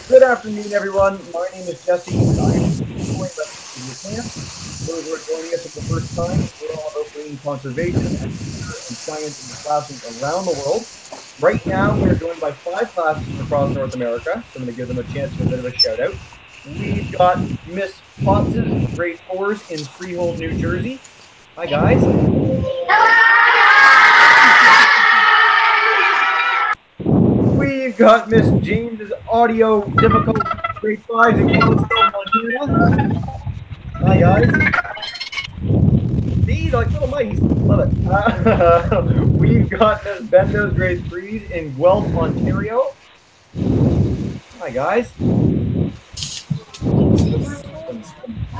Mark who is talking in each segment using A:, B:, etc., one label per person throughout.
A: Good afternoon, everyone. My name is Jesse, and I am joined by Mr. Camp. Those who are joining us for the first time, we're all about bringing conservation, agriculture, and science into classrooms around the world. Right now, we're joined by five classes from across North America, so I'm going to give them a chance for a bit of a shout out. We've got Miss Potts's grade fours in Freehold, New Jersey. Hi, guys. We've got Miss James's audio difficult grade fives in Kalispell, Montana. Hi, guys. These like little mice. Love it. We've got Miss Bendo's grade threes in Guelph, Ontario. Hi, guys.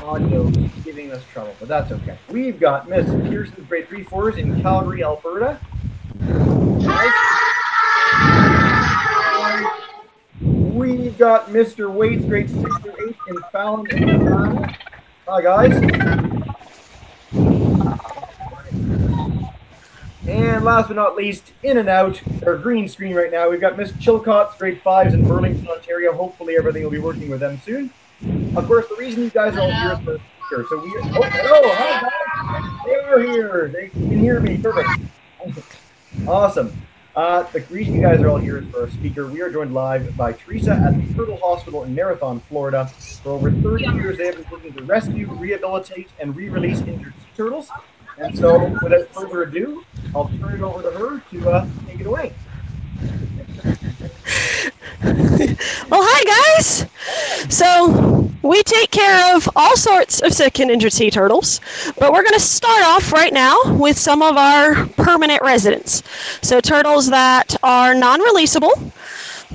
A: Audio giving us trouble, but that's okay. We've got Miss Pearson's grade 3/4s in Calgary, Alberta. Guys. We've got Mr. Wade's grade 6 through 8 in Fallon, Indiana. Hi, guys. And last but not least, in and out, our green screen right now, we've got Miss Chilcott's grade 5s in Burlington, Ontario. Hopefully everything will be working with them soon. Of course, the reason you guys are all here is for speaker. So hello, hi guys. They are here. They can hear me. Perfect. Awesome. The reason you guys are all here is for our speaker. We are joined live by Teresa at the Turtle Hospital in Marathon, Florida. For over 30 years, they have been working to rescue, rehabilitate, and re-release injured sea turtles. And so, without further ado, I'll turn it over to her to take it away.
B: Well, hi guys! So, we take care of all sorts of sick and injured sea turtles, but we're going to start off right now with some of our permanent residents. So, turtles that are non-releasable,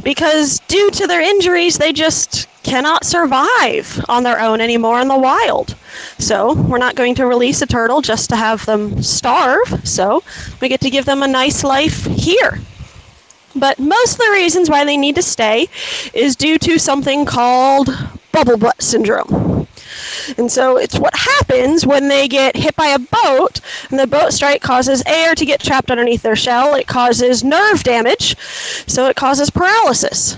B: because due to their injuries, they just cannot survive on their own anymore in the wild. So, we're not going to release a turtle just to have them starve, so we get to give them a nice life here. But most of the reasons why they need to stay is due to something called bubble butt syndrome. And so it's what happens when they get hit by a boat, and the boat strike causes air to get trapped underneath their shell. It causes nerve damage, so it causes paralysis.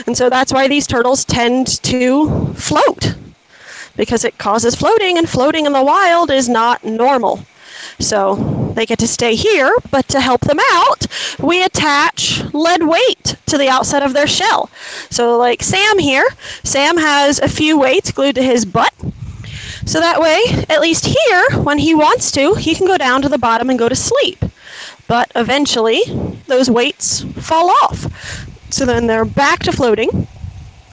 B: And so that's why these turtles tend to float, because it causes floating, and floating in the wild is not normal. So they get to stay here, but to help them out, we attach lead weight to the outside of their shell. So like Sam here, Sam has a few weights glued to his butt. So that way, at least here, when he wants to, he can go down to the bottom and go to sleep. But eventually, those weights fall off. So then they're back to floating.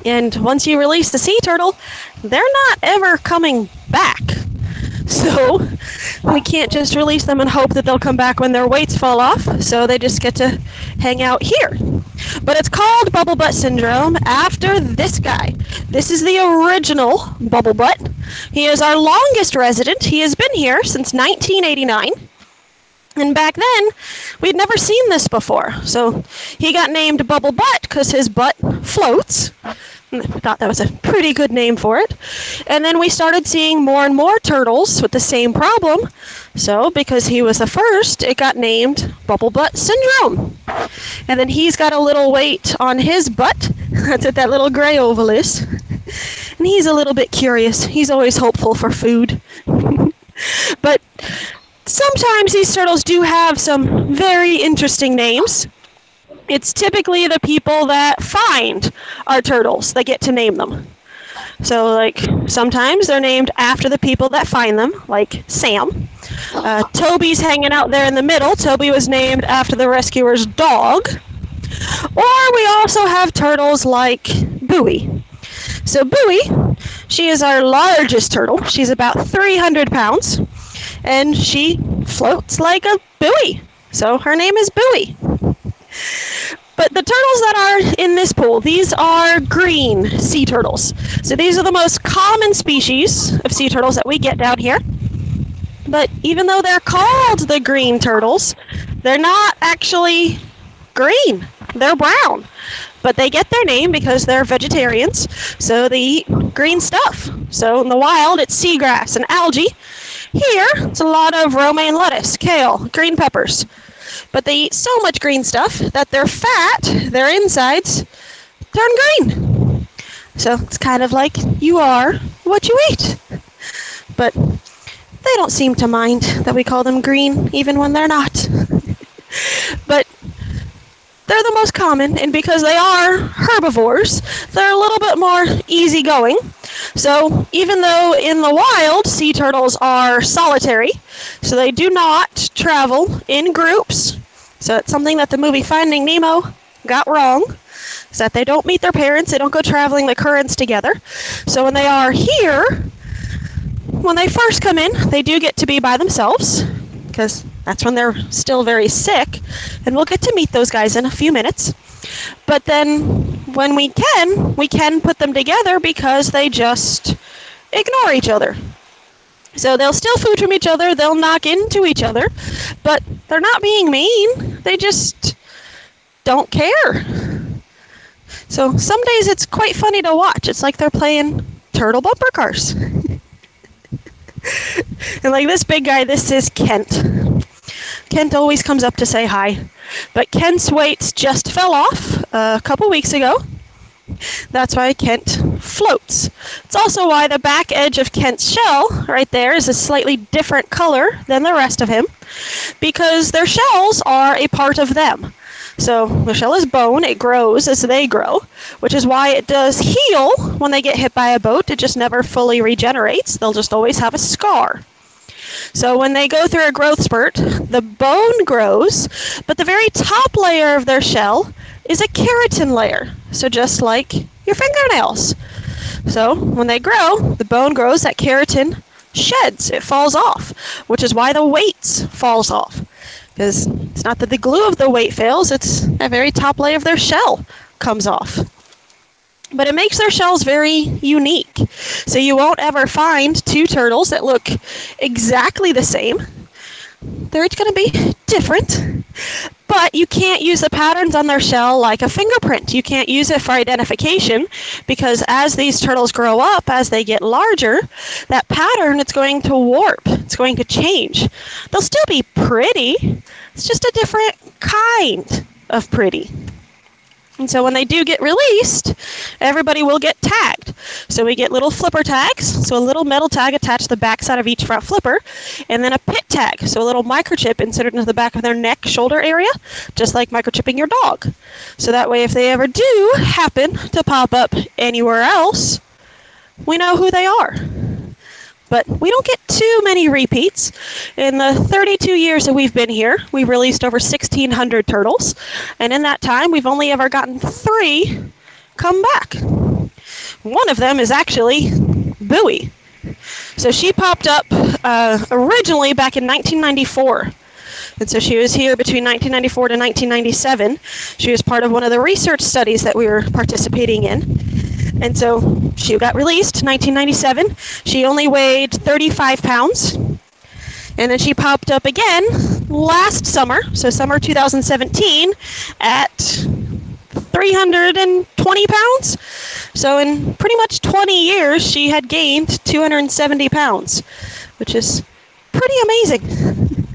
B: And once you release the sea turtle, they're not ever coming back. So we can't just release them and hope that they'll come back when their weights fall off, so they just get to hang out here. But it's called bubble butt syndrome after this guy. This is the original bubble butt. He is our longest resident. He has been here since 1989. And back then, we'd never seen this before. So he got named Bubble Butt because his butt floats. I thought that was a pretty good name for it. And then we started seeing more and more turtles with the same problem. So because he was the first, it got named Bubble Butt Syndrome. And then he's got a little weight on his butt. That's what that little gray oval is. And he's a little bit curious. He's always hopeful for food. But sometimes these turtles do have some very interesting names. It's typically the people that find our turtles that get to name them. So, like, sometimes they're named after the people that find them, like Sam. Toby's hanging out there in the middle. Toby was named after the rescuer's dog. Or we also have turtles like Bowie. So Bowie, she is our largest turtle. She's about 300 pounds. And she floats like a buoy. So her name is Bowie. But the turtles that are in this pool, these are green sea turtles. So these are the most common species of sea turtles that we get down here. But even though they're called the green turtles, they're not actually green. They're brown. But they get their name because they're vegetarians, so they eat green stuff. So in the wild, it's seagrass and algae. Here, it's a lot of romaine lettuce, kale, green peppers. But they eat so much green stuff that their fat, their insides, turn green. So it's kind of like you are what you eat. But they don't seem to mind that we call them green, even when they're not. But they're the most common, and because they are herbivores, they're a little bit more easygoing. So even though in the wild, sea turtles are solitary, so they do not travel in groups. So it's something that the movie Finding Nemo got wrong, is that they don't meet their parents, they don't go traveling the currents together. So when they are here, when they first come in, they do get to be by themselves, because that's when they're still very sick, and we'll get to meet those guys in a few minutes. But then when we can put them together because they just ignore each other. So they'll steal food from each other, they'll knock into each other, but they're not being mean, they just don't care. So some days it's quite funny to watch. It's like they're playing turtle bumper cars. And like this big guy, this is Kent. Kent always comes up to say hi. But Kent's weights just fell off a couple weeks ago. That's why Kent floats. It's also why the back edge of Kent's shell, right there, is a slightly different color than the rest of him, because their shells are a part of them. So the shell is bone, it grows as they grow, which is why it does heal when they get hit by a boat. It just never fully regenerates. They'll just always have a scar. So when they go through a growth spurt, the bone grows, but the very top layer of their shell is a keratin layer. So just like your fingernails. So when they grow, the bone grows, that keratin sheds, it falls off, which is why the weights falls off. Because it's not that the glue of the weight fails, it's that very top layer of their shell comes off. But it makes their shells very unique. So you won't ever find two turtles that look exactly the same. They're each going to be different. But you can't use the patterns on their shell like a fingerprint. You can't use it for identification, because as these turtles grow up, as they get larger, that pattern, it's going to warp. It's going to change. They'll still be pretty. It's just a different kind of pretty. And so when they do get released, everybody will get tagged. So we get little flipper tags, so a little metal tag attached to the backside of each front flipper, and then a pit tag, so a little microchip inserted into the back of their neck, shoulder area, just like microchipping your dog. So that way if they ever do happen to pop up anywhere else, we know who they are. But we don't get too many repeats. In the 32 years that we've been here, we've released over 1,600 turtles. And in that time, we've only ever gotten 3 come back. One of them is actually Bowie. So she popped up originally back in 1994. And so she was here between 1994 to 1997. She was part of one of the research studies that we were participating in. And so she got released in 1997. She only weighed 35 pounds. And then she popped up again last summer, so summer 2017, at 320 pounds. So in pretty much 20 years, she had gained 270 pounds, which is pretty amazing.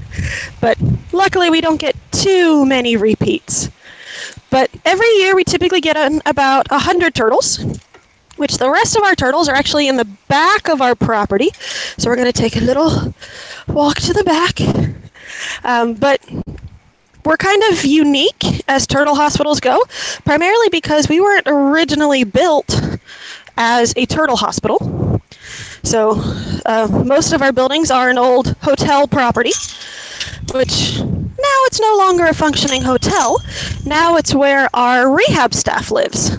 B: But luckily, we don't get too many repeats. But every year, we typically get about 100 turtles, which the rest of our turtles are actually in the back of our property. So we're going to take a little walk to the back. But we're kind of unique as turtle hospitals go, primarily because we weren't originally built as a turtle hospital. So most of our buildings are an old hotel property, which now it's no longer a functioning hotel. Now it's where our rehab staff lives.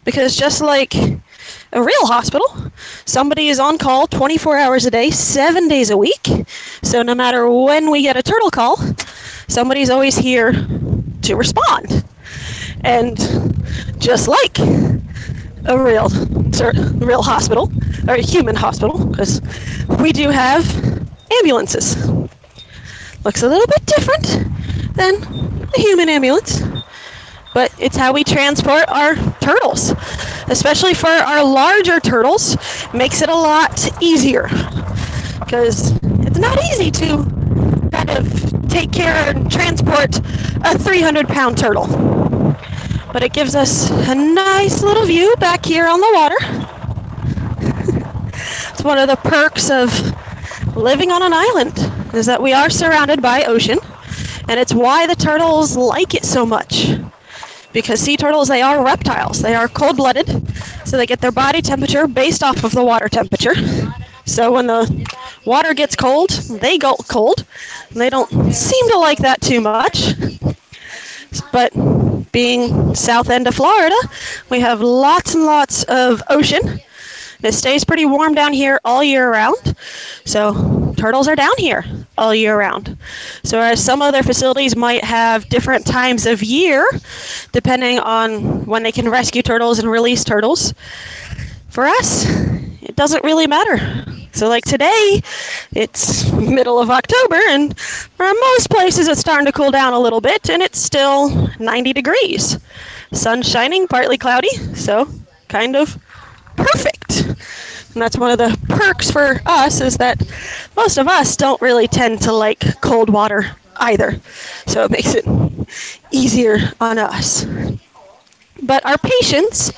B: Because just like a real hospital, somebody is on call 24 hours a day, 7 days a week. So no matter when we get a turtle call, somebody's always here to respond. And just like a real hospital, or a human hospital, because we do have ambulances. Looks a little bit different than a human ambulance, but it's how we transport our turtles. Especially for our larger turtles, makes it a lot easier, because it's not easy to kind of take care and transport a 300-pound turtle. But but it gives us a nice little view back here on the water. It's one of the perks of living on an island, is that we are surrounded by ocean, and it's why the turtles like it so much. Because sea turtles, they are reptiles. They are cold-blooded, so they get their body temperature based off of the water temperature. So when the water gets cold, they go cold. And they don't seem to like that too much. But being south end of Florida, we have lots and lots of ocean. It stays pretty warm down here all year round. So turtles are down here all year round. So whereas some other facilities might have different times of year, depending on when they can rescue turtles and release turtles, for us, it doesn't really matter. So like today, it's middle of October, and for most places it's starting to cool down a little bit, and it's still 90 degrees. Sun shining, partly cloudy, so kind of perfect. And that's one of the perks for us, is that most of us don't really tend to like cold water either. So it makes it easier on us. But our patients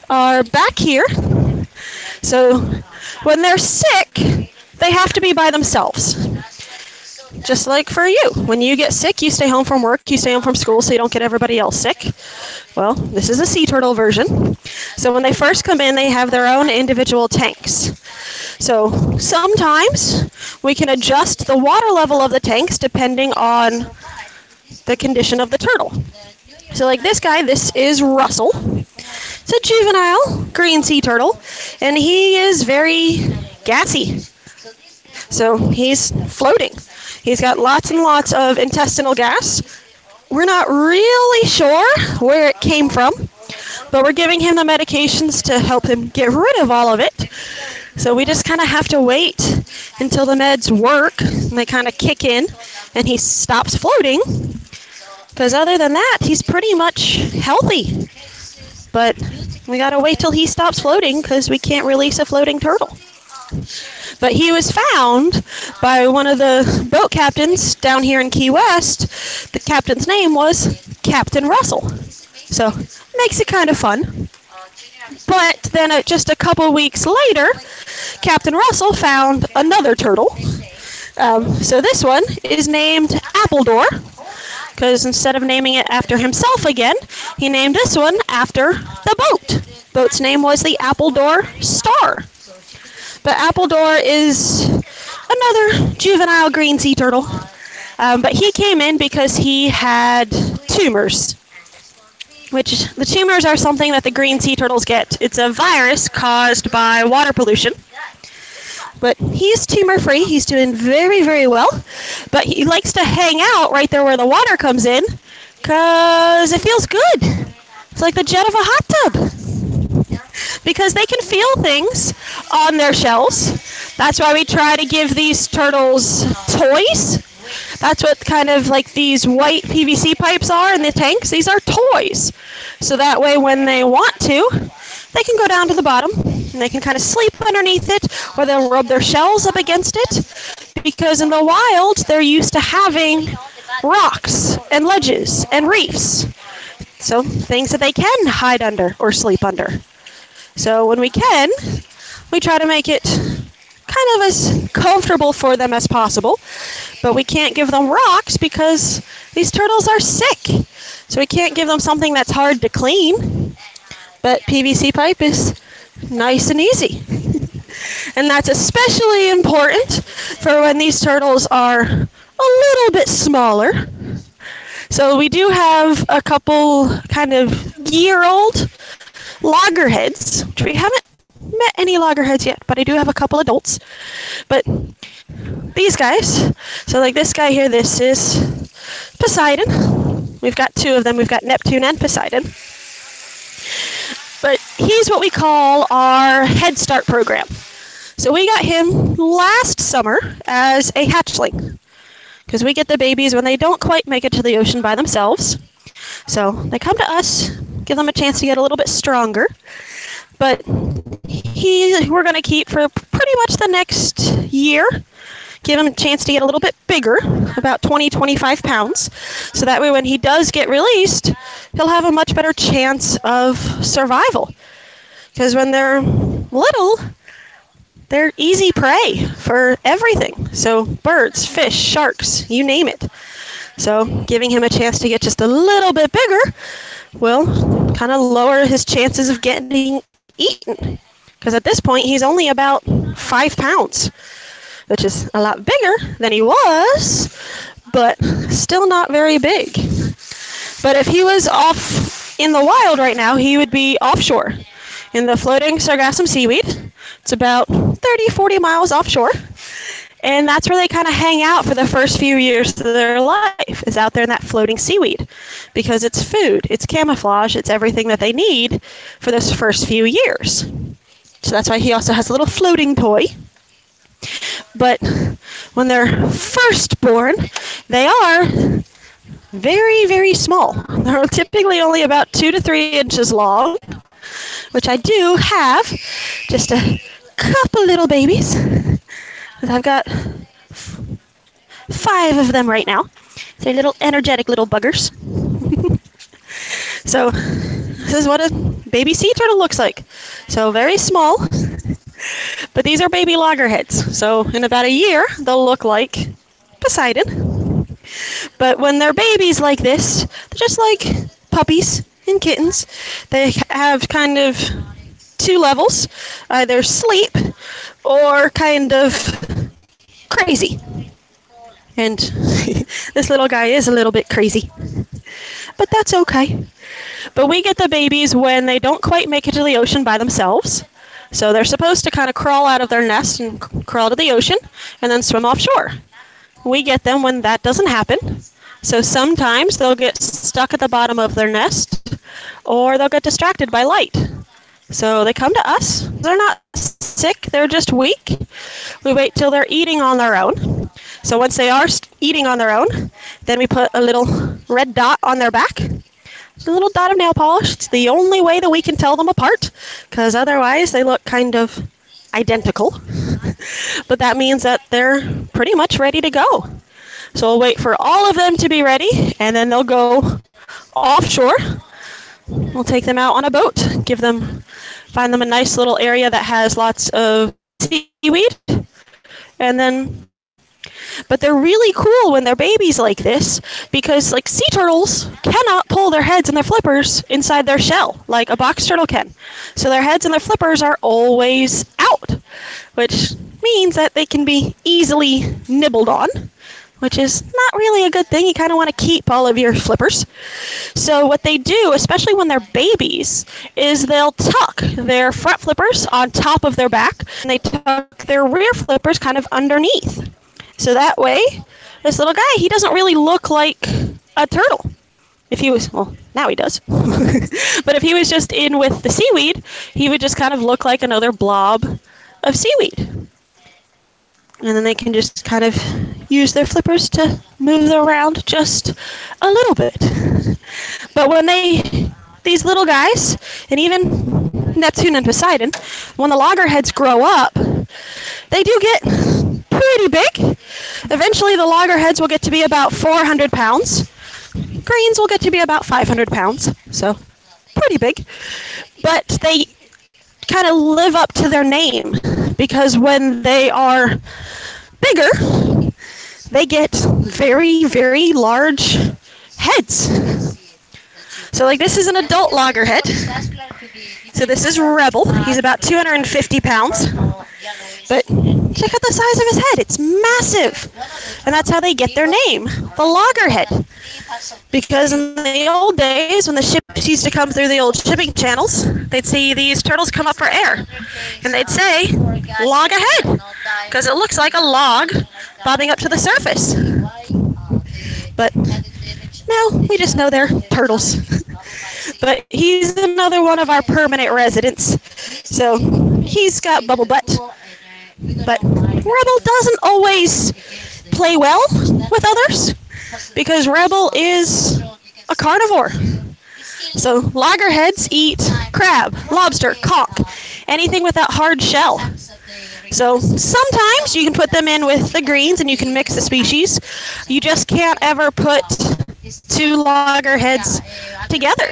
B: are back here. So when they're sick, they have to be by themselves. Just like for you. When you get sick, you stay home from work, you stay home from school so you don't get everybody else sick. Well, this is a sea turtle version. So when they first come in, they have their own individual tanks. So sometimes we can adjust the water level of the tanks depending on the condition of the turtle. So like this guy, this is Russell. It's a juvenile green sea turtle, and he is very gassy. So he's floating. He's got lots and lots of intestinal gas. We're not really sure where it came from, but we're giving him the medications to help him get rid of all of it. So we just kind of have to wait until the meds work and they kind of kick in and he stops floating. Because other than that, he's pretty much healthy. But we got to wait till he stops floating because we can't release a floating turtle. But he was found by one of the boat captains down here in Key West. The captain's name was Captain Russell. So it makes it kind of fun. But then just a couple weeks later, Captain Russell found another turtle. So this one is named Appledore, because instead of naming it after himself again, he named this one after the boat. Boat's name was the Appledore Star. But Appledore is another juvenile green sea turtle. But he came in because he had tumors, which the tumors are something that the green sea turtles get. It's a virus caused by water pollution. But he's tumor-free. He's doing very, very well. But he likes to hang out right there where the water comes in because it feels good. It's like the jet of a hot tub. Because they can feel things on their shells. That's why we try to give these turtles toys. That's what kind of like these white PVC pipes are in the tanks. These are toys. So that way when they want to, they can go down to the bottom and they can kind of sleep underneath it, or they'll rub their shells up against it. Because in the wild, they're used to having rocks and ledges and reefs. So things that they can hide under or sleep under. So when we can, we try to make it kind of as comfortable for them as possible. But we can't give them rocks because these turtles are sick. So we can't give them something that's hard to clean. But PVC pipe is nice and easy. And that's especially important for when these turtles are a little bit smaller. So we do have a couple kind of year-old loggerheads, which we haven't met any loggerheads yet, but I do have a couple adults. But these guys, so like this guy here, this is Poseidon. We've got two of them. We've got Neptune and Poseidon. But he's what we call our Head Start program. So we got him last summer as a hatchling, because we get the babies when they don't quite make it to the ocean by themselves. So they come to us, give them a chance to get a little bit stronger. But we're going to keep for pretty much the next year, give him a chance to get a little bit bigger, about 20, 25 pounds. So that way when he does get released, he'll have a much better chance of survival. Because when they're little, they're easy prey for everything. So birds, fish, sharks, you name it. So giving him a chance to get just a little bit bigger will kind of lower his chances of getting eaten. Because at this point, he's only about 5 pounds, which is a lot bigger than he was, but still not very big. But if he was off in the wild right now, he would be offshore in the floating sargassum seaweed. It's about 30, 40 miles offshore. And that's where they kind of hang out for the first few years of their life, is out there in that floating seaweed. Because it's food, it's camouflage, it's everything that they need for those first few years. So that's why he also has a little floating toy. But when they're first born, they are very, very small. They're typically only about 2 to 3 inches long, which I do have just a couple little babies. I've got 5 of them right now. They're little energetic little buggers. So this is what a baby sea turtle looks like. So very small, but these are baby loggerheads. So in about a year, they'll look like Poseidon. But when they're babies like this, they're just like puppies and kittens. They have kind of 2 levels, either sleep or kind of crazy. And this little guy is a little bit crazy, but that's okay. But we get the babies when they don't quite make it to the ocean by themselves. So they're supposed to kind of crawl out of their nest and crawl to the ocean and then swim offshore. We get them when that doesn't happen. So sometimes they'll get stuck at the bottom of their nest, or they'll get distracted by light. So they come to us. They're not sick, they're just weak. We wait till they're eating on their own. So once they are eating on their own, then we put a little red dot on their back. A little dot of nail polish. It's the only way that we can tell them apart, because otherwise they look kind of identical. But that means that they're pretty much ready to go. So we'll wait for all of them to be ready, and then they'll go offshore. We'll take them out on a boat, find them a nice little area that has lots of seaweed, and then, but they're really cool when they're babies like this, because like sea turtles cannot pull their heads and their flippers inside their shell like a box turtle can. So their heads and their flippers are always out, which means that they can be easily nibbled on, which is not really a good thing. You kind of want to keep all of your flippers. So what they do, especially when they're babies, is they'll tuck their front flippers on top of their back, and they tuck their rear flippers kind of underneath. So that way, this little guy, he doesn't really look like a turtle. If he was, well, now he does. But if he was just in with the seaweed, he would just kind of look like another blob of seaweed. And then they can just kind of use their flippers to move around just a little bit. But when these little guys, and even Neptune and Poseidon, when the loggerheads grow up, they do get pretty big. Eventually the loggerheads will get to be about 400 pounds. Greens will get to be about 500 pounds, so pretty big. But they kind of live up to their name, because when they are bigger, they get very, very large heads. So like this is an adult loggerhead. So this is Rebel. He's about 250 pounds. But check out the size of his head. It's massive. And that's how they get their name, the loggerhead. Because in the old days, when the ships used to come through the old shipping channels, they'd see these turtles come up for air. And they'd say, log ahead, because it looks like a log bobbing up to the surface. But now we just know they're turtles. But he's another one of our permanent residents. So he's got bubble butt. But Rebel doesn't always play well with others, because Rebel is a carnivore. So loggerheads eat crab, lobster, conch, anything with that hard shell. So sometimes you can put them in with the greens and you can mix the species. You just can't ever put two loggerheads together.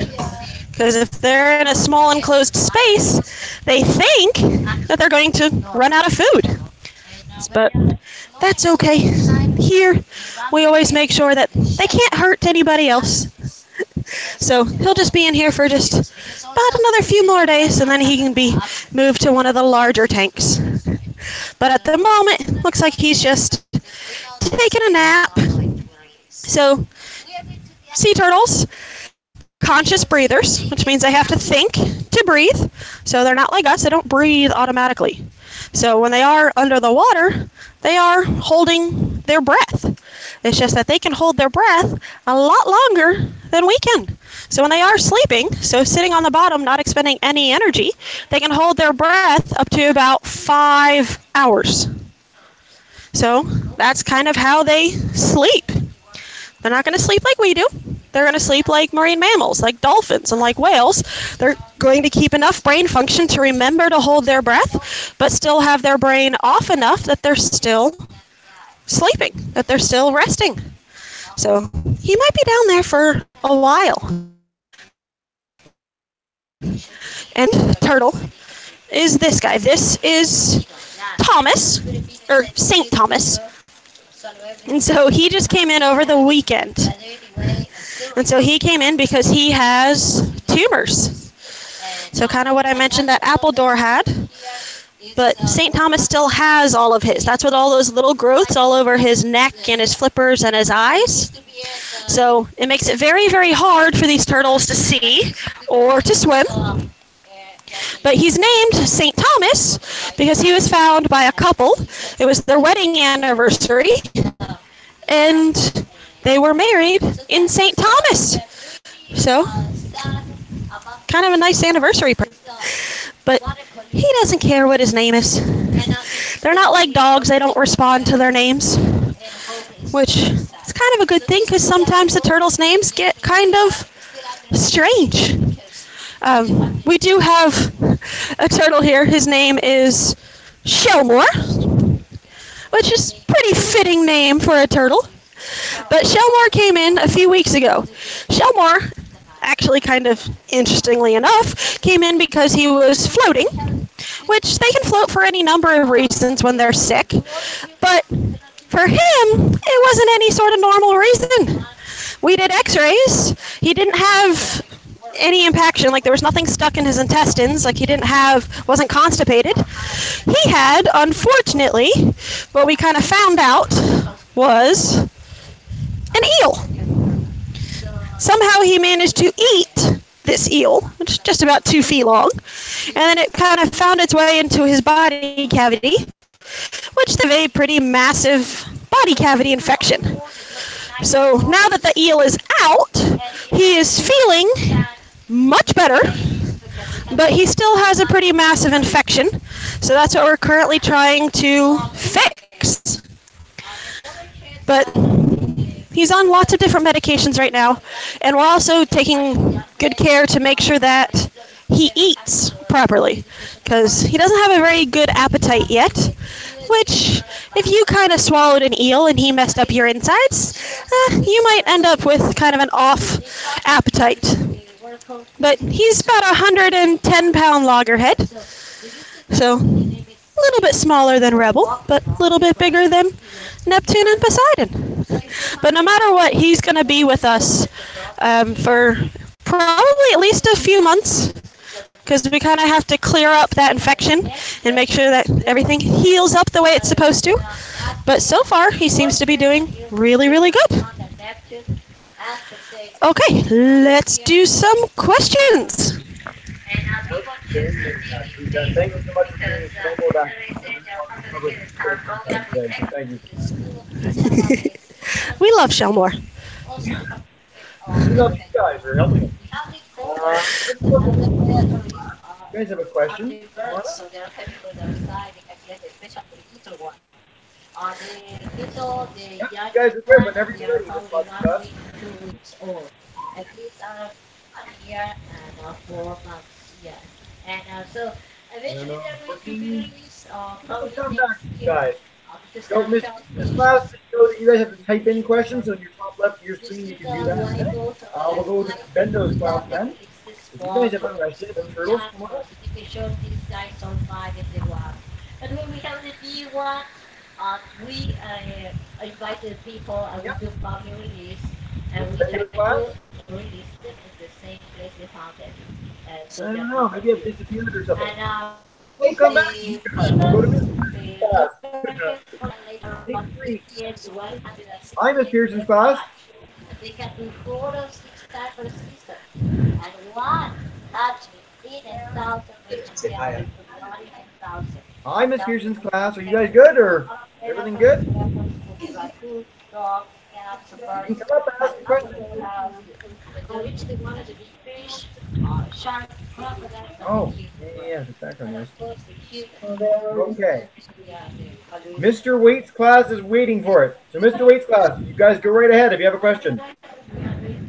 B: Because if they're in a small enclosed space, they think that they're going to run out of food. But that's okay. Here, we always make sure that they can't hurt anybody else. So he'll just be in here for just about another few more days, and then he can be moved to one of the larger tanks. But at the moment, looks like he's just taking a nap. So sea turtles, conscious breathers, which means they have to think to breathe. So they're not like us, they don't breathe automatically. So when they are under the water, they are holding their breath. It's just that they can hold their breath a lot longer than we can. So when they are sleeping, so sitting on the bottom, not expending any energy, they can hold their breath up to about 5 hours. So that's kind of how they sleep. They're not going to sleep like we do. They're going to sleep like marine mammals, like dolphins and like whales. They're going to keep enough brain function to remember to hold their breath, but still have their brain off enough that they're still sleeping, that they're still resting. So he might be down there for a while. And turtle is this guy. This is Thomas, or St. Thomas. And so he just came in over the weekend. And so he came in because he has tumors. So kind of what I mentioned that Appledore had. But St. Thomas still has all of his. That's with all those little growths all over his neck and his flippers and his eyes. So it makes it very, very hard for these turtles to see or to swim. But he's named St. Thomas because he was found by a couple. It was their wedding anniversary, and they were married in St. Thomas. So, kind of a nice anniversary. But he doesn't care what his name is. They're not like dogs. They don't respond to their names, which is kind of a good thing because sometimes the turtles' names get kind of strange. We do have a turtle here. His name is Shelmore, which is a pretty fitting name for a turtle. But Shelmore came in a few weeks ago. Shelmore, actually kind of interestingly enough, came in because he was floating, which they can float for any number of reasons when they're sick. But for him, it wasn't any sort of normal reason. We did x-rays. He didn't have any impaction, like there was nothing stuck in his intestines, like he wasn't constipated. He had, unfortunately, what we kind of found out was an eel. Somehow he managed to eat this eel, which is just about 2 feet long, and then it kind of found its way into his body cavity, which is a pretty massive body cavity infection. So now that the eel is out, he is feeling much better, but he still has a pretty massive infection. So that's what we're currently trying to fix. But he's on lots of different medications right now, and we're also taking good care to make sure that he eats properly, because he doesn't have a very good appetite yet, which, if you kind of swallowed an eel and he messed up your insides, you might end up with kind of an off appetite. But he's about a 110-pound loggerhead, so a little bit smaller than Rebel, but a little bit bigger than Neptune and Poseidon. But no matter what, he's going to be with us for probably at least a few months, because we kind of have to clear up that infection and make sure that everything heals up the way it's supposed to. But so far, he seems to be doing really, really good. Okay, let's do some questions.
A: Thank you so much for being so Thank you.
B: We love Shelmore.
A: We love you guys for helping us. You guys have a question? Yeah, you guys are good, but every year we just love stuff.
C: At least a year and 4 months. Yeah, and so eventually there will be released
A: I'll come back to you guys. So, Miss Class, know that you guys have to type in questions on your top left of your screen. You can do that. We'll go to Bendo's class then. If you guys have a question about turtles, come on.
C: These guys survive if they want. But when we have the B1, we invited people and we do family release and we
A: Bendo's class?
C: release them in the same place they found it.
A: I don't know. Maybe I've disappeared or something.
C: And
A: We'll come back to you guys. We'll go to Miss Class. I'm Miss Pearson's class.
C: they can do 4 or 6 times per season. And one actually 8,000
A: Hi, Miss Pearson's class. Are you guys good or everything good?
C: Dog, cats, birds.
A: You can come up and ask a question.
C: Originally wanted to be fish, shark, crocodile.
A: Oh, yeah, the background noise. Okay. Mr. Waite's class is waiting for it. So, Mr. Waite's class, you guys go right ahead if you have a question.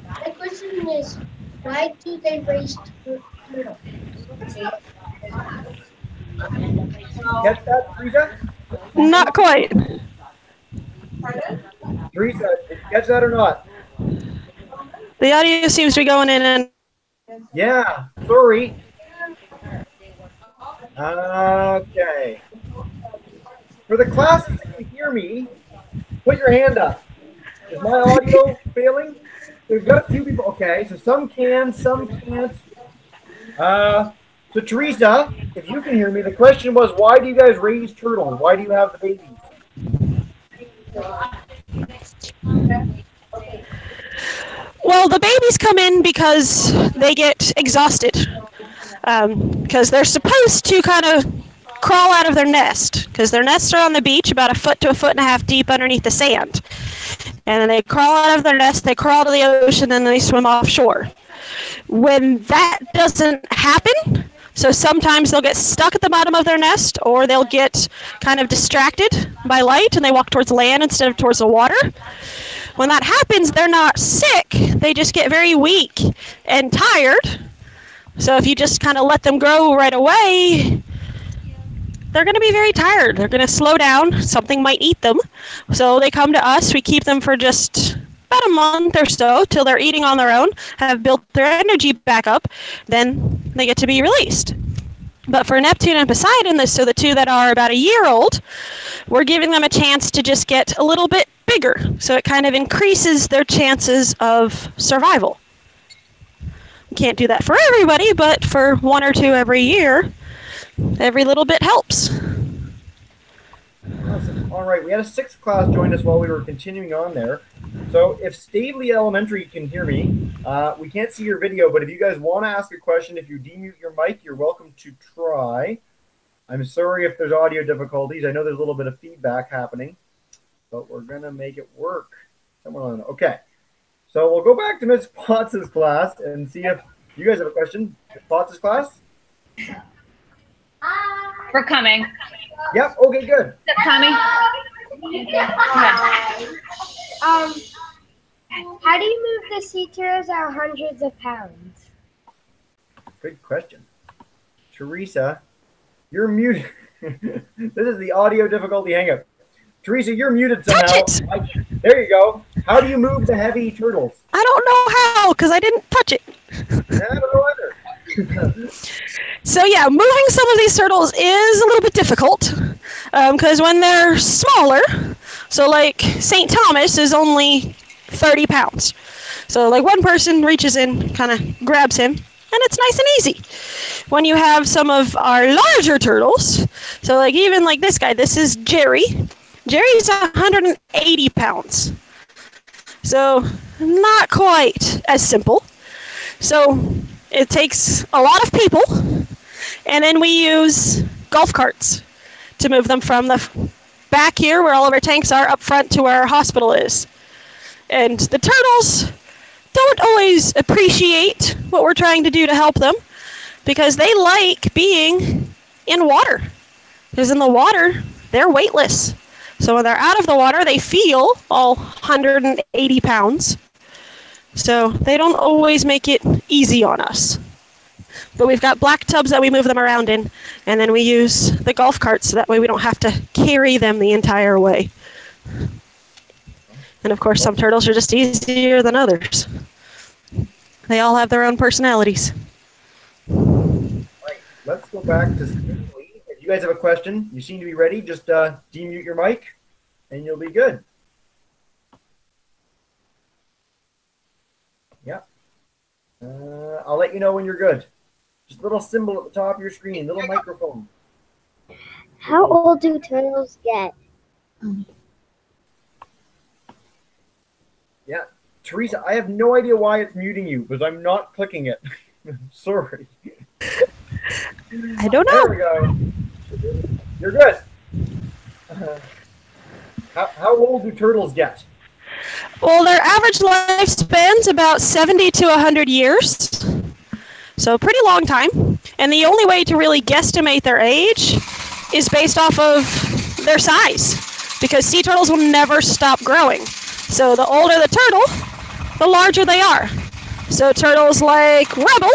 D: My question is, why do they raise turtles?
A: Catch that, Teresa?
B: Not quite.
A: Teresa, did you catch that or not?
B: The audio seems to be going in and
A: Yeah, sorry. Okay. For the classes that can hear me, put your hand up. Is my audio failing? We've got 2 people. Okay, so some can, some can't. So Teresa, if you can hear me, the question was, why do you guys raise turtles? Why do you have the babies?
B: well, the babies come in because they get exhausted. Because they're supposed to kind of crawl out of their nest. Because their nests are on the beach about 1 foot to 1.5 foot deep underneath the sand. And then they crawl out of their nest, they crawl to the ocean, and then they swim offshore. When that doesn't happen, so sometimes they'll get stuck at the bottom of their nest, or they'll get kind of distracted by light and they walk towards land instead of towards the water. When that happens, they're not sick, they just get very weak and tired. So if you just kind of let them grow right away, they're going to be very tired. They're going to slow down. Something might eat them. So they come to us. We keep them for just about a month or so till they're eating on their own, have built their energy back up. Then they get to be released. But for Neptune and Poseidon, so the 2 that are about a year old, we're giving them a chance to just get a little bit bigger. So it kind of increases their chances of survival. We can't do that for everybody, but for 1 or 2 every year, every little bit helps.
A: Awesome. All right, we had a 6th class join us while we were continuing on there. So if Stavely Elementary can hear me, we can't see your video, but if you guys want to ask a question, if you demute your mic, you're welcome to try. I'm sorry if there's audio difficulties. I know there's a little bit of feedback happening, but we're going to make it work. Someone, okay. So we'll go back to Ms. Potts' class and see if you guys have a question. Ms. Potts' class?
E: We're coming.
A: Yep, okay, good.
E: Tommy?
D: How do you move the sea turtles that are hundreds of pounds?
A: Good question. Teresa, you're muted. This is the audio difficulty hangup. Teresa, you're muted somehow. There you go. How do you move the heavy turtles?
B: I don't know how, because I didn't touch it.
A: I don't know either.
B: So yeah, moving some of these turtles is a little bit difficult, because when they're smaller, so like St. Thomas is only 30 pounds. So like one person reaches in, kind of grabs him, and it's nice and easy. When you have some of our larger turtles, so like even like this guy, this is Jerry. Jerry's 180 pounds. So not quite as simple. So it takes a lot of people, and then we use golf carts to move them from the back here where all of our tanks are up front to where our hospital is. And the turtles don't always appreciate what we're trying to do to help them, because they like being in water. Because in the water, they're weightless. So when they're out of the water, they feel all 180 pounds. So they don't always make it easy on us. But we've got black tubs that we move them around in, and then we use the golf carts so that way we don't have to carry them the entire way. And of course, some turtles are just easier than others. They all have their own personalities.
A: Right, let's go back to Steve Lee. If you guys have a question, you seem to be ready, just demute your mic, and you'll be good. Yeah. I'll let you know when you're good. Just a little symbol at the top of your screen, little microphone.
E: How old do turtles get?
A: Yeah. Teresa, I have no idea why it's muting you, because I'm not clicking it. Sorry.
B: I don't know.
A: There we go. You're good. How old do turtles get?
B: Well, their average lifespan's about 70 to 100 years. So a pretty long time. And the only way to really guesstimate their age is based off of their size, because sea turtles will never stop growing. So the older the turtle, the larger they are. So turtles like Rebel,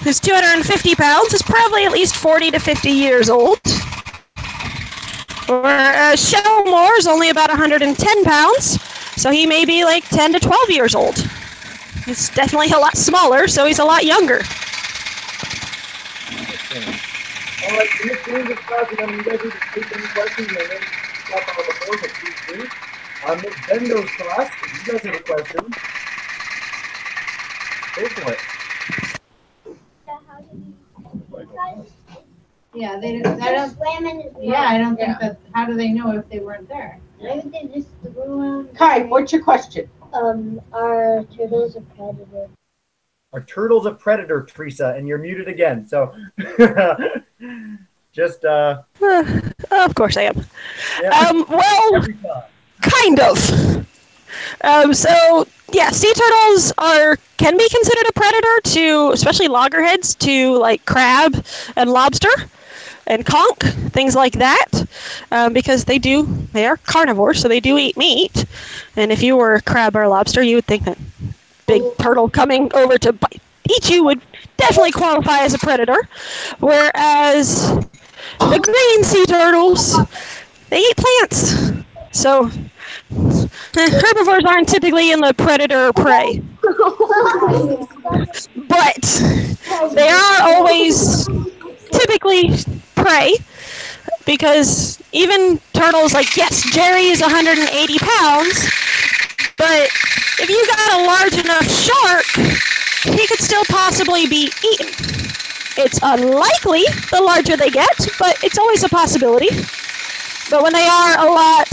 B: who's 250 pounds, is probably at least 40 to 50 years old. Whereas Shellmore is only about 110 pounds, so he may be like 10 to 12 years old. He's definitely a lot smaller, so he's a lot younger.
A: All right, so Miss James is talking. You guys need to take any questions and then stop on the board, so please do. Miss Bendo's class, if you guys have a question, go for it.
F: Yeah, they didn't. I don't. Yeah, I don't think that. How do they know if they weren't there?
D: Maybe they just threw them.
F: Kai, what's your question?
E: Are turtles a predator?
A: Are turtles a predator, Teresa? And you're muted again. So just
B: Of course I am.
A: yeah,
B: Well,
A: every time.
B: kind of. So yeah, sea turtles can be considered a predator to, especially loggerheads, to like crab and lobster and conch, things like that, because they are carnivores, so they do eat meat. And if you were a crab or a lobster, you would think that big turtle coming over to eat you would definitely qualify as a predator. Whereas the green sea turtles, they eat plants. So herbivores aren't typically in the predator or prey. But they are always typically prey, because even turtles like, yes, Jerry is 180 pounds, but if you got a large enough shark, he could still possibly be eaten. It's unlikely the larger they get, but it's always a possibility. But when they are a lot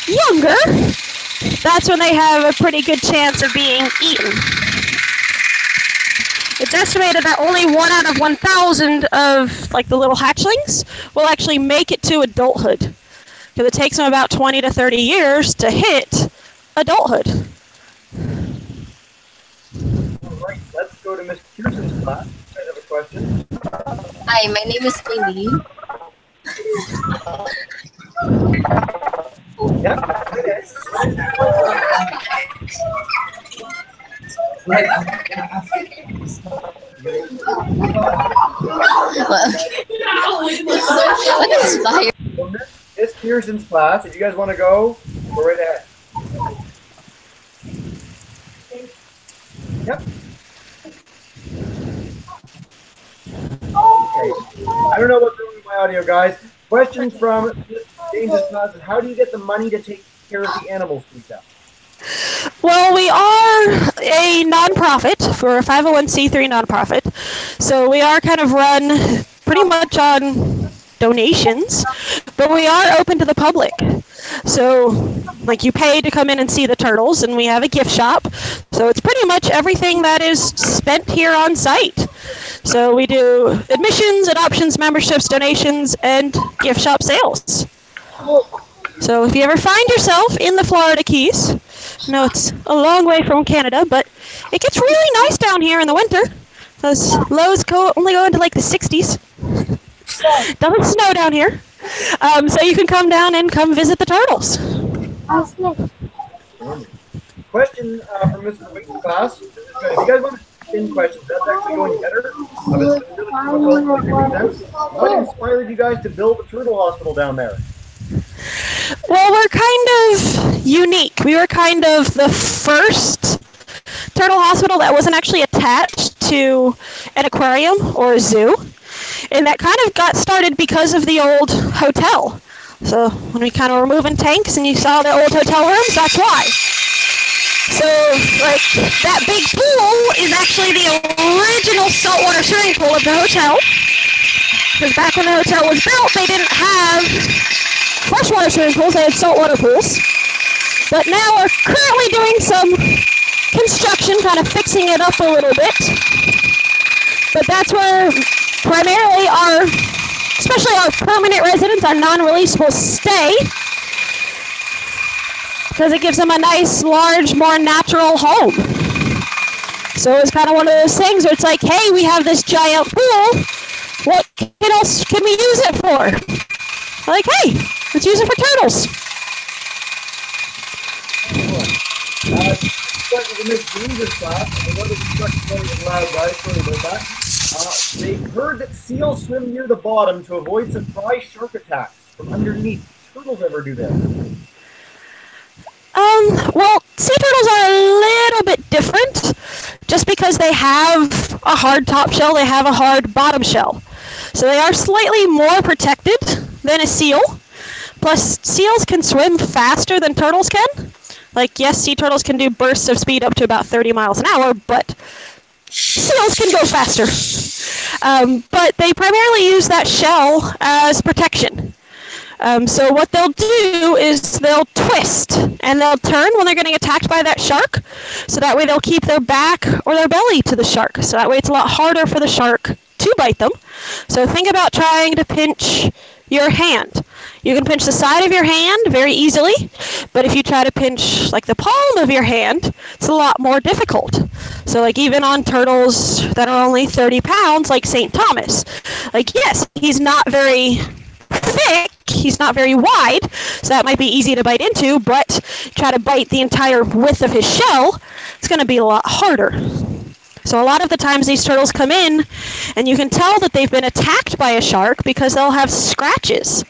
B: younger, that's when they have a pretty good chance of being eaten. It's estimated that only 1 out of 1,000 of like the little hatchlings will actually make it to adulthood, because it takes them about 20 to 30 years to hit adulthood.
A: All right, let's go to Miss Pearson's class. You guys have a question?
G: Hi, my name is Amy.
A: Yeah. Okay.
G: What inspired?
A: So Miss Pearson's class, if you guys want to go right ahead. Yep. Okay. I don't know what's wrong with my audio, guys. Question from Miss James's class is, how do you get the money to take care of the animals, Lisa?
B: Well, we are a nonprofit. We're a 501c3 nonprofit. So we are kind of run pretty much on donations, but we are open to the public. So, like, you pay to come in and see the turtles, and we have a gift shop. So it's pretty much everything that is spent here on site. So we do admissions, adoptions, memberships, donations, and gift shop sales. So if you ever find yourself in the Florida Keys, I know it's a long way from Canada, but it gets really nice down here in the winter. Those lows only go into like the 60s. Doesn't snow down here. So you can come down and come visit the turtles.
A: Question from Mr. Waitley's class. If you guys want to spin questions. That's actually going better. It's been really difficult to figure things out. What inspired you guys to build a turtle hospital down there?
B: Well, we're kind of unique. We were kind of the first turtle hospital that wasn't actually attached to an aquarium or a zoo. And that kind of got started because of the old hotel. So when we kind of were moving tanks and you saw the old hotel rooms, that's why. So, like, that big pool is actually the original saltwater swimming pool of the hotel. Because back when the hotel was built, they didn't have freshwater swimming pools, they had saltwater pools. But now we're currently doing some construction, kind of fixing it up a little bit. But that's where primarily especially our permanent residents, our non-releaseable stay, because it gives them a nice, large, more natural home. So it's kind of one of those things where it's like, hey, we have this giant pool. What else can we use it for? Like, hey, let's use it for turtles.
A: They've heard that seals swim near the bottom to avoid surprise shark attacks from underneath. Do turtles ever do this?
B: Well, sea turtles are a little bit different. Just because they have a hard top shell, they have a hard bottom shell. So they are slightly more protected than a seal. Plus, seals can swim faster than turtles can. Like, yes, sea turtles can do bursts of speed up to about 30 miles an hour, but seals can go faster. But they primarily use that shell as protection. So what they'll do is they'll twist and they'll turn when they're getting attacked by that shark. So that way they'll keep their back or their belly to the shark. So that way it's a lot harder for the shark to bite them. So think about trying to pinch your hand. You can pinch the side of your hand very easily, but if you try to pinch like the palm of your hand, it's a lot more difficult. So like even on turtles that are only 30 pounds, like St. Thomas, like yes, he's not very thick, he's not very wide, so that might be easy to bite into, but try to bite the entire width of his shell, it's going to be a lot harder. So a lot of the times these turtles come in and you can tell that they've been attacked by a shark because they'll have scratches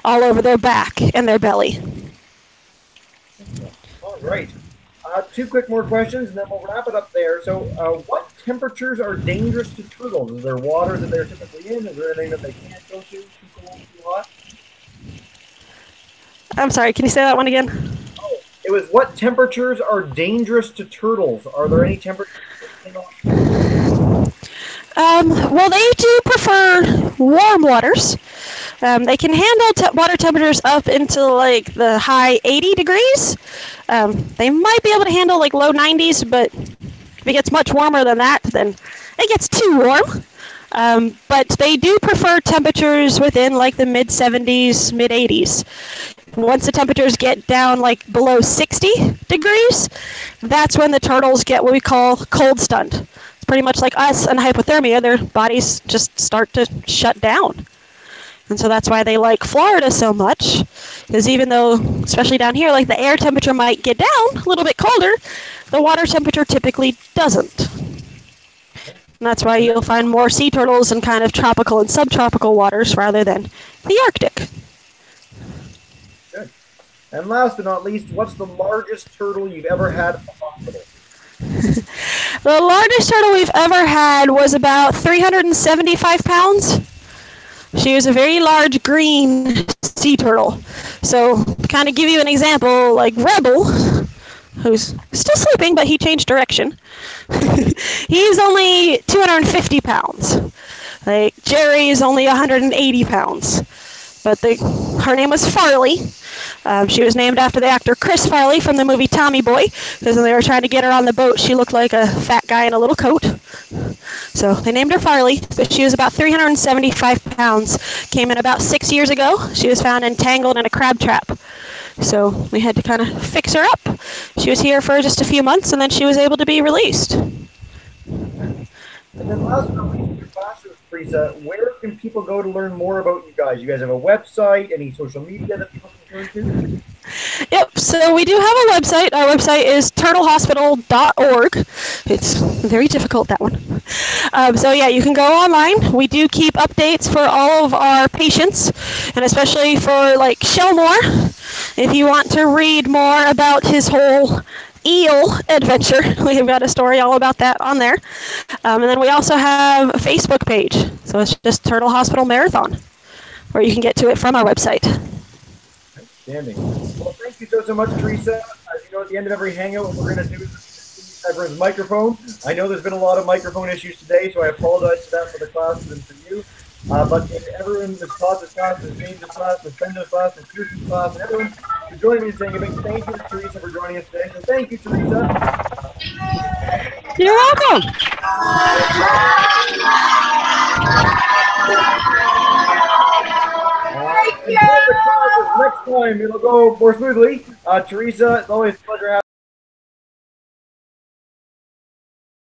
B: all over their back and their belly.
A: All right. Two quick more questions and then we'll wrap it up there. So what temperatures are dangerous to turtles? Is there water that they're typically in? Is there anything that they can't go to? Too cold, too hot?
B: I'm sorry, can you say that one again?
A: Oh, it was what temperatures are dangerous to turtles? Are there any temperatures?
B: Well, they do prefer warm waters. They can handle water temperatures up into like the high 80 degrees. They might be able to handle like low 90s, but if it gets much warmer than that, then it gets too warm. But they do prefer temperatures within like the mid 70s, mid 80s. Once the temperatures get down like below 60 degrees, that's when the turtles get what we call cold stunned. It's pretty much like us and hypothermia. Their bodies just start to shut down. And so that's why they like Florida so much, because even though, especially down here, like the air temperature might get down a little bit colder, the water temperature typically doesn't. And that's why you'll find more sea turtles in kind of tropical and subtropical waters rather than the Arctic.
A: And last but not least, what's the largest turtle you've ever had at the hospital?
B: The largest turtle we've ever had was about 375 pounds. She was a very large green sea turtle. So to kind of give you an example, like Rebel, who's still sleeping, but he changed direction. He's only 250 pounds. Like Jerry is only 180 pounds. But her name was Farley. She was named after the actor Chris Farley from the movie Tommy Boy, because when they were trying to get her on the boat, she looked like a fat guy in a little coat. So they named her Farley, but she was about 375 pounds. Came in about 6 years ago. She was found entangled in a crab trap. So we had to kind of fix her up. She was here for just a few months, and then she was able to be released.
A: And then last but not least, your classes, Teresa, where can people go to learn more about you guys? You guys have a website, any social media that people can turn to?
B: Yep, so we do have a website. Our website is turtlehospital.org. It's very difficult, that one. So yeah, you can go online. We do keep updates for all of our patients, and especially for like Shellmore. If you want to read more about his whole eel adventure, we've got a story all about that on there. And then we also have a Facebook page. So it's just Turtle Hospital Marathon, where you can get to it from our website.
A: Outstanding. Well, thank you so much, Teresa. As you know, at the end of every hangout, what we're going to do is everyone's microphone. I know there's been a lot of microphone issues today, so I apologize for that for the classes and for you. But if everyone, Ms. Potts' class, Ms. James' class, Ms. Benja's class, Ms. Kirsten's class, and everyone for joining me and saying a big thank you to Teresa for joining us today. So thank you, Teresa.
B: You're welcome.
A: Next time it'll go more smoothly. Teresa, it's always a pleasure having you.